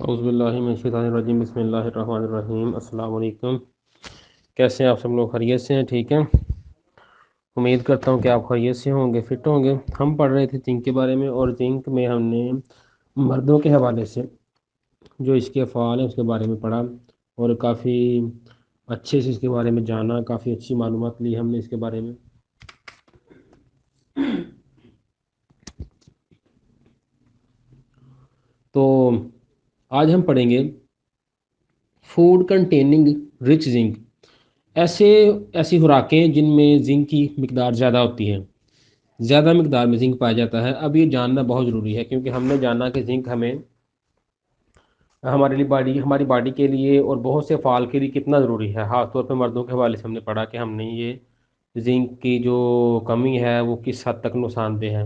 औज़ुबिल्लाहिमिनश्शैतानिर्रजीम बिस्मिल्लाहिर्रहमानिर्रहीम अस्सलाम वालेकुम। कैसे हैं आप सब लोग? खैरियत से हैं? ठीक हैं। उम्मीद करता हूँ कि आप खैरियत से होंगे, फिट होंगे। हम पढ़ रहे थे जिंक के बारे में, और जिंक में हमने मर्दों के हवाले से जो इसके अफ़आल हैं उसके बारे में पढ़ा, और काफ़ी अच्छे से इसके बारे में जाना, काफ़ी अच्छी मालूमात ली हमने इसके बारे में। तो आज हम पढ़ेंगे फूड कंटेनिंग रिच जिंक, ऐसे ऐसी खुराकें जिनमें जिंक की मिकदार ज़्यादा होती है, ज़्यादा मिकदार में जिंक पाया जाता है। अब ये जानना बहुत ज़रूरी है, क्योंकि हमने जाना कि जिंक हमें हमारी बॉडी के लिए और बहुत से अफ़आल के लिए कितना ज़रूरी है। ख़ास तौर पर मर्दों के हवाले से हमने पढ़ा कि हमने ये जिंक की जो कमी है वो किस हद तक नुकसानदेह है।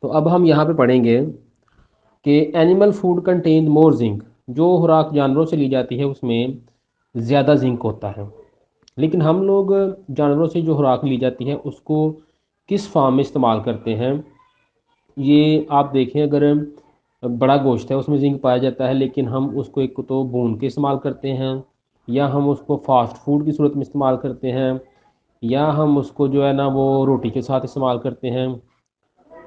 तो अब हम यहाँ पे पढ़ेंगे कि animal food contain more zinc, जो खुराक जानवरों से ली जाती है उसमें ज़्यादा जिंक होता है। लेकिन हम लोग जानवरों से जो खुराक ली जाती है उसको किस फार्म में इस्तेमाल करते हैं, ये आप देखें। अगर बड़ा गोश्त है उसमें जिंक पाया जाता है, लेकिन हम उसको एक तो भून के इस्तेमाल करते हैं, या हम उसको फास्ट फूड की सूरत में इस्तेमाल करते हैं, या हम उसको जो है ना वो रोटी के साथ इस्तेमाल करते हैं।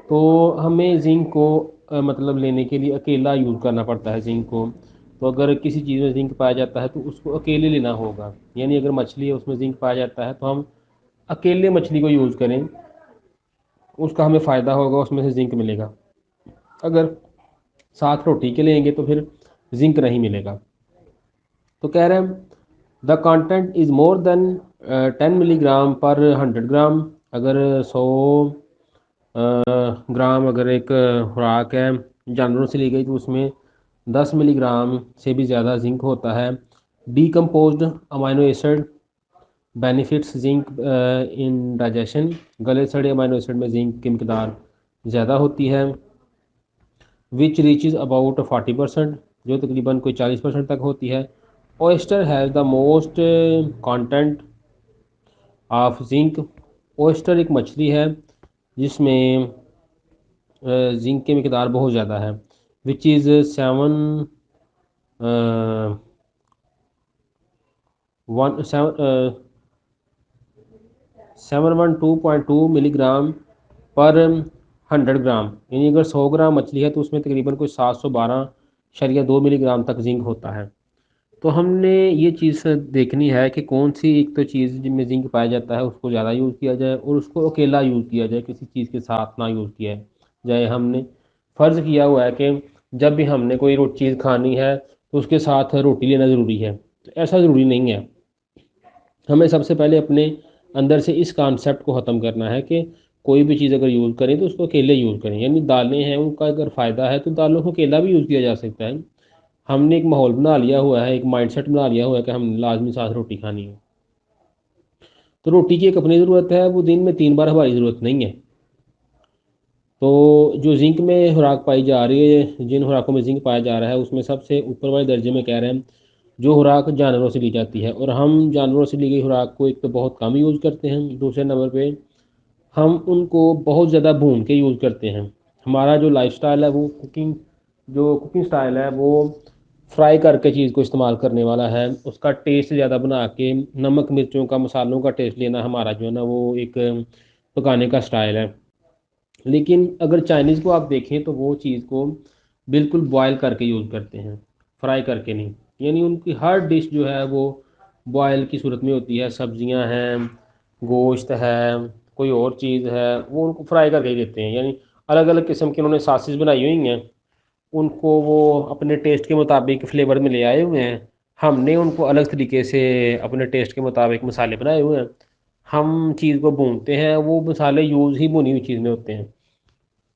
तो हमें जिंक को मतलब लेने के लिए अकेला यूज़ करना पड़ता है जिंक को। तो अगर किसी चीज़ में जिंक पाया जाता है तो उसको अकेले लेना होगा। यानी अगर मछली है उसमें जिंक पाया जाता है तो हम अकेले मछली को यूज़ करें, उसका हमें फ़ायदा होगा, उसमें से जिंक मिलेगा। अगर साथ रोटी के लेंगे तो फिर जिंक नहीं मिलेगा। तो कह रहे हैं the content is more than 10 milligram per 100 ग्राम। अगर 100 ग्राम अगर एक खुराक है जानवरों से ली गई तो उसमें 10 मिलीग्राम से भी ज़्यादा जिंक होता है। Decomposed amino acid benefits zinc in digestion, गले सड़े अमाइनो एसिड में जिंक की मिकदार ज़्यादा होती है। विच रीचेज अबाउट 40%, जो तकरीबन कोई 40% तक होती है। Oyster has the most content of zinc. Oyster एक मछली है जिसमें जिंक की मिकदार बहुत ज़्यादा है। विच इज़ 712.2 मिलीग्राम पर 100 ग्राम। यानी अगर 100 ग्राम मछली है तो उसमें तकरीबन कोई 712.2 मिलीग्राम तक जिंक होता है। तो हमने ये चीज़ देखनी है कि कौन सी एक तो चीज़ जिनमें जिंक पाया जाता है उसको ज़्यादा यूज़ किया जाए, और उसको अकेला यूज़ किया जाए, किसी चीज़ के साथ ना यूज़ किया जाए। हमने फ़र्ज़ किया हुआ है कि जब भी हमने कोई चीज़ खानी है तो उसके साथ रोटी लेना ज़रूरी है। तो ऐसा ज़रूरी नहीं है। हमें सबसे पहले अपने अंदर से इस कॉन्सेप्ट को ख़त्म करना है कि कोई भी चीज़ अगर यूज़ करें तो उसको अकेले यूज़ करें। यानी दालें हैं उनका अगर फ़ायदा है तो दालों को अकेला भी यूज़ किया जा सकता है। हमने एक माहौल बना लिया हुआ है, एक माइंडसेट बना लिया हुआ है कि हम लाजमी साथ रोटी खानी है। तो रोटी की एक अपनी ज़रूरत है, वो दिन में 3 बार हमारी ज़रूरत नहीं है। तो जो जिंक में खुराक पाई जा रही है, जिन खुराकों में जिंक पाया जा रहा है उसमें सबसे ऊपर वाले दर्जे में कह रहे हैं जो खुराक जानवरों से ली जाती है। और हम जानवरों से ली गई खुराक को एक तो बहुत कम यूज़ करते हैं, दूसरे नंबर पे हम उनको बहुत ज़्यादा भून के यूज़ करते हैं। हमारा जो लाइफस्टाइल है वो कुकिंग स्टाइल है वो फ्राई करके चीज़ को इस्तेमाल करने वाला है। उसका टेस्ट ज़्यादा बना के नमक मिर्चों का मसालों का टेस्ट लेना हमारा जो है ना वो एक पकाने का स्टाइल है। लेकिन अगर चाइनीज़ को आप देखें तो वो चीज़ को बिल्कुल बॉयल करके यूज़ करते हैं, फ्राई करके नहीं। यानी उनकी हर डिश जो है वो बॉयल की सूरत में होती है। सब्जियां हैं, गोश्त है, कोई और चीज़ है, वो उनको फ्राई करके ही देते हैं। यानी अलग अलग किस्म की उन्होंने सासेस बनाई हुई हैं, उनको वो अपने टेस्ट के मुताबिक फ्लेवर में ले आए हुए हैं। हमने उनको अलग तरीके से अपने टेस्ट के मुताबिक मसाले बनाए हुए हैं। हम चीज़ को भूनते हैं, वो मसाले यूज़ ही भुनी हुई चीज़ में होते हैं।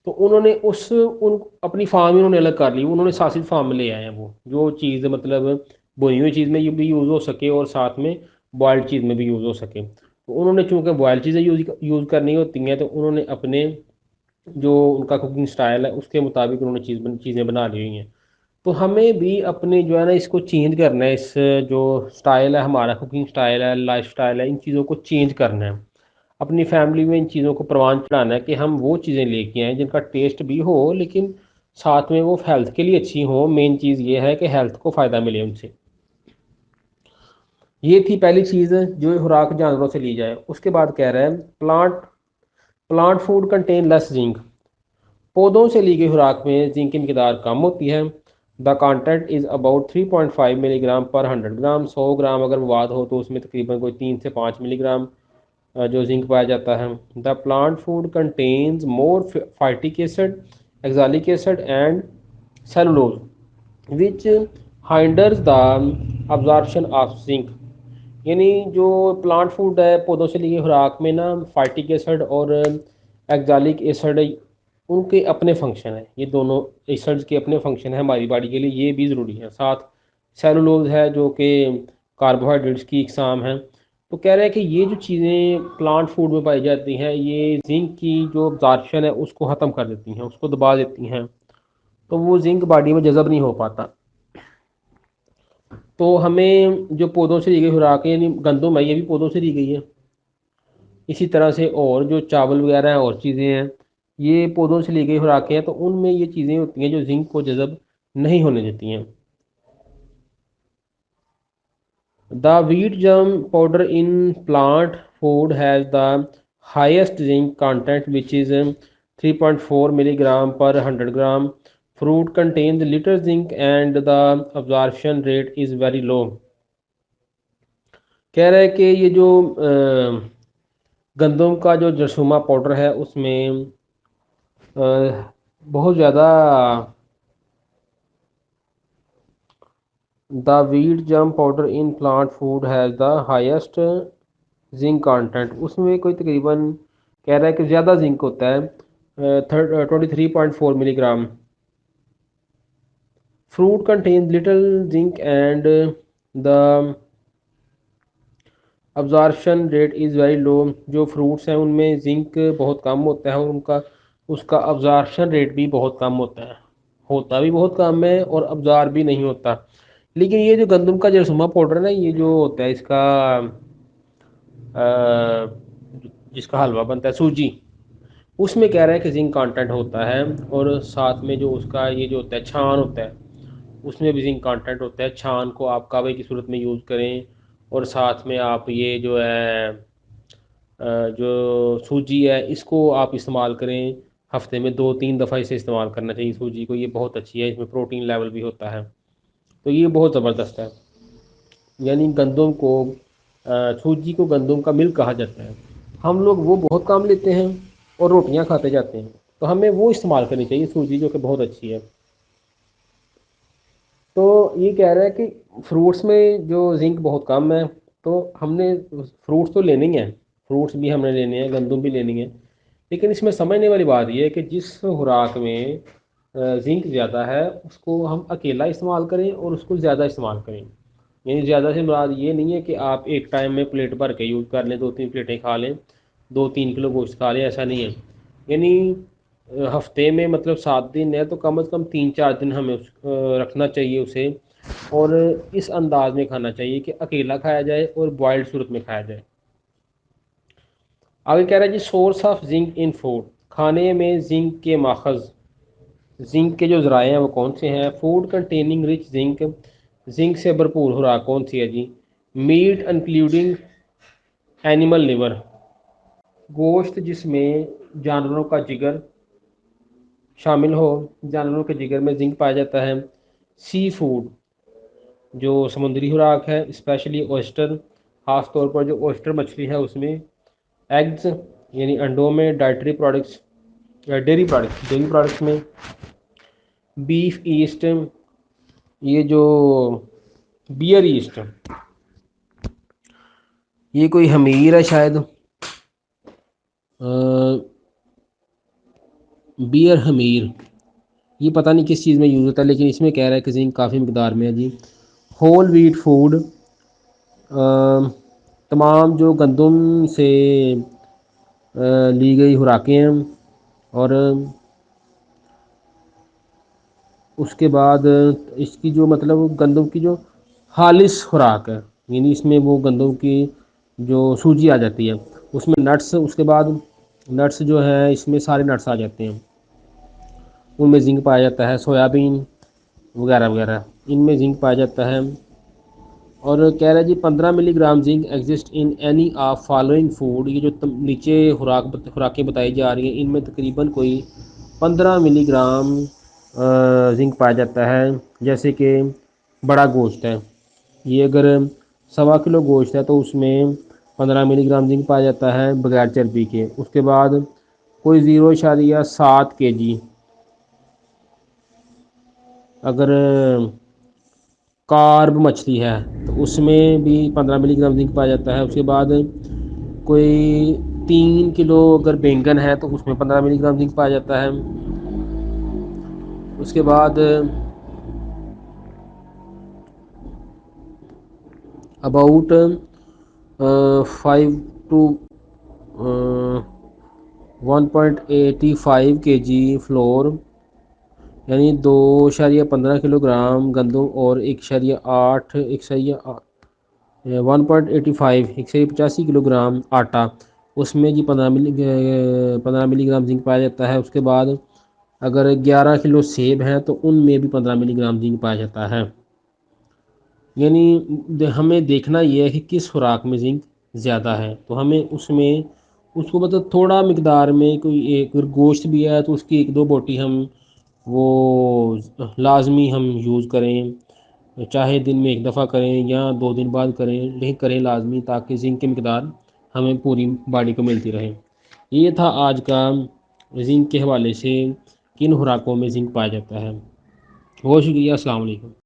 तो उन्होंने उन अपनी फार्म ही उन्होंने अलग कर ली, उन्होंने सासिद फार्म में ले आए हैं। वो जो चीज़ मतलब भुनी हुई चीज़ में ये भी यूज़ हो सके और साथ में बॉयल्ड चीज़ में भी यूज़ हो सके। तो उन्होंने चूँकि बॉयल्ड चीज़ें यूज़ करनी होती हैं तो उन्होंने अपने जो उनका कुकिंग स्टाइल है उसके मुताबिक उन्होंने चीज़ें बना ली हुई हैं। तो हमें भी अपने जो है ना इसको चेंज करना है। इस जो स्टाइल है हमारा, कुकिंग स्टाइल है, लाइफ स्टाइल है, इन चीज़ों को चेंज करना है। अपनी फैमिली में इन चीज़ों को परवान चढ़ाना है कि हम वो चीज़ें लेके आएँ जिनका टेस्ट भी हो, लेकिन साथ में वो हेल्थ के लिए अच्छी हो। मेन चीज़ ये है कि हेल्थ को फ़ायदा मिले उनसे। ये थी पहली चीज़ जो खुराक जानवरों से ली जाए। उसके बाद कह रहा है plant plant food contain less zinc. पौधों से ली गई खुराक में जिंक की मिकदार कम होती है। The content is about 3.5 milligram per 100 ग्राम। 100 ग्राम अगर वाद हो तो उसमें तकरीबन कोई 3 से 5 मिलीग्राम जो जिंक पाया जाता है। The plant food contains more phytic acid, oxalic acid and cellulose which hinders the absorption of zinc. यानी जो प्लांट फूड है, पौधों से ली गई खुराक में ना फाइटिक एसिड और एक्जालिक एसिड उनके अपने फंक्शन है। ये दोनों एसिड्स के अपने फंक्शन है हमारी बॉडी के लिए, ये भी ज़रूरी है। साथ सेलुलोज है जो कि कार्बोहाइड्रेट्स की इकसाम है। तो कह रहे हैं कि ये जो चीज़ें प्लांट फूड में पाई जाती हैं ये जिंक की जो अब्जॉर्प्शन है उसको ख़त्म कर देती हैं, उसको दबा देती हैं, तो वो जिंक बॉडी में जज़ब नहीं हो पाता। तो हमें जो पौधों से ली गई खुराक है, यानी गंदम है, ये भी पौधों से ली गई है। इसी तरह से और जो चावल वगैरह हैं और चीज़ें हैं, ये पौधों से ली गई खुराकें हैं, तो उनमें ये चीज़ें होती हैं जो जिंक को जज़ब नहीं होने देती हैं। The wheat germ powder in plant food has the highest zinc content which is 3.4 milligram per 100 gram. Fruit contains little zinc and the absorption rate is very low. कह रहा है कि ये जो गंदम का जो जरसूमा पाउडर है उसमें बहुत ज़्यादा the wheat germ powder in plant food has the highest zinc content. उसमें कोई तकरीबन कह रहा है कि ज़्यादा जिंक होता है, 23.4 milligram. Fruit contain little zinc and the absorption rate is very लो। जो फ्रूट्स हैं उनमें जिंक बहुत कम होता है और उनका उसका अब्जॉर्प्शन रेट भी बहुत कम होता है, होता भी बहुत कम है और अब्जॉर्ब भी नहीं होता। लेकिन ये जो गंदम का जरसूमा पाउडर है ना, ये जो होता है इसका अ, जिसका हलवा बनता है सूजी, उसमें कह रहा है कि जिंक कंटेंट होता है। और साथ में जो उसका ये जो होता है छान होता है, उसमें भी जिंक कंटेंट होता है। छान को आप कावे की सूरत में यूज़ करें और साथ में आप ये जो है जो सूजी है इसको आप इस्तेमाल करें। हफ्ते में 2-3 दफ़ा इसे इस्तेमाल करना चाहिए सूजी को, ये बहुत अच्छी है, इसमें प्रोटीन लेवल भी होता है, तो ये बहुत ज़बरदस्त है। यानी गंदम को सूजी को गंदम का मिल्क कहा जाता है। हम लोग वो बहुत काम लेते हैं और रोटियां खाते जाते हैं, तो हमें वो इस्तेमाल करनी चाहिए सूजी, जो कि बहुत अच्छी है। तो ये कह रहा है कि फ्रूट्स में जो जिंक बहुत कम है, तो हमने फ्रूट्स तो लेने ही हैं, फ्रूट्स भी हमने लेने हैं, गंदम भी लेनी है। लेकिन इसमें समझने वाली बात यह है कि जिस खुराक में जिंक ज़्यादा है उसको हम अकेला इस्तेमाल करें और उसको ज़्यादा इस्तेमाल करें। यानी ज़्यादा से मुराद ये नहीं है कि आप एक टाइम में प्लेट भर के यूज़ कर लें, 2-3 प्लेटें खा लें, 2-3 किलो गोश्त खा लें, ऐसा नहीं है। यानी हफ्ते में मतलब 7 दिन है तो कम से कम 3-4 दिन हमें रखना चाहिए उसे, और इस अंदाज में खाना चाहिए कि अकेला खाया जाए और बॉयल्ड सूरत में खाया जाए। आगे कह रहा है जी source of zinc in food. खाने में जिंक के माखज, जिंक के जो ज़राए हैं वो कौन से हैं। Food containing rich zinc, zinc से भरपूर खुराक कौन सी है जी। मीट इंक्लूडिंग एनिमल लिवर, गोश्त जिसमें जानवरों का जिगर शामिल हो, जानवरों के जिगर में जिंक पाया जाता है। सी फूड, जो समुद्री खुराक है, स्पेशली ओस्टर, ख़ास तौर पर जो ओस्टर मछली है उसमें। एग्स यानी अंडों में। डाइटरी प्रोडक्ट्स या डेयरी प्रोडक्ट्स में। बीफ ईस्ट, ये जो बियर ईस्ट, ये कोई हमीर है शायद, बियर हमीर, ये पता नहीं किस चीज़ में यूज़ होता है, लेकिन इसमें कह रहा है कि जिंक काफ़ी मकदार में है जी। होल व्हीट फूड, तमाम जो गंदम से ली गई खुराकें हैं, और उसके बाद इसकी जो मतलब गंदम की जो खालिश खुराक है, यानी इसमें वो गंदम की जो सूजी आ जाती है, उसमें नट्स, उसके बाद नट्स जो है इसमें सारे नट्स आ जाते हैं, उनमें जिंक पाया जाता है, सोयाबीन वगैरह वगैरह, इनमें जिंक पाया जाता है। और कह रहा है जी 15 milligram zinc exist in any of following food. ये जो नीचे खुराकें बताई जा रही हैं इनमें तकरीबन कोई 15 मिलीग्राम जिंक पाया जाता है। जैसे कि बड़ा गोश्त है, ये अगर 1.25 किलो गोश्त है तो उसमें 15 मिलीग्राम जिंक पाया जाता है बगैर चर्बी के। उसके बाद कोई 0.7 kg अगर कार्ब मछली है तो उसमें भी 15 मिलीग्राम जिंक पाया जाता है। उसके बाद कोई 3 किलो अगर बैंगन है तो उसमें 15 मिलीग्राम जिंक पाया जाता है। उसके बाद अबाउट 5 to 1.85 kg फ्लोर, यानी 2.15 किलोग्राम गंदम और 1.85 आटा, उसमें जी 15 मिलीग्राम जिंक पाया जाता है। उसके बाद अगर 11 किलो सेब हैं तो उनमें भी 15 मिलीग्राम जिंक पाया जाता है। यानी हमें देखना ये है कि किस खुराक में जिंक ज़्यादा है, तो हमें उसमें उसको मतलब थोड़ा मकदार में, कोई एक अगर गोश्त भी है तो उसकी 1-2 बोटी हम वो लाजमी हम यूज़ करें, चाहे दिन में एक दफ़ा करें या 2 दिन बाद करें, लेकिन करें लाजमी, ताकि जिंक की मकदार हमें पूरी बॉडी को मिलती रहे। ये था आज का जिंक के हवाले से किन खुराकों में जिंक पाया जाता है। बहुत शुक्रिया, अस्सलाम वालेकुम।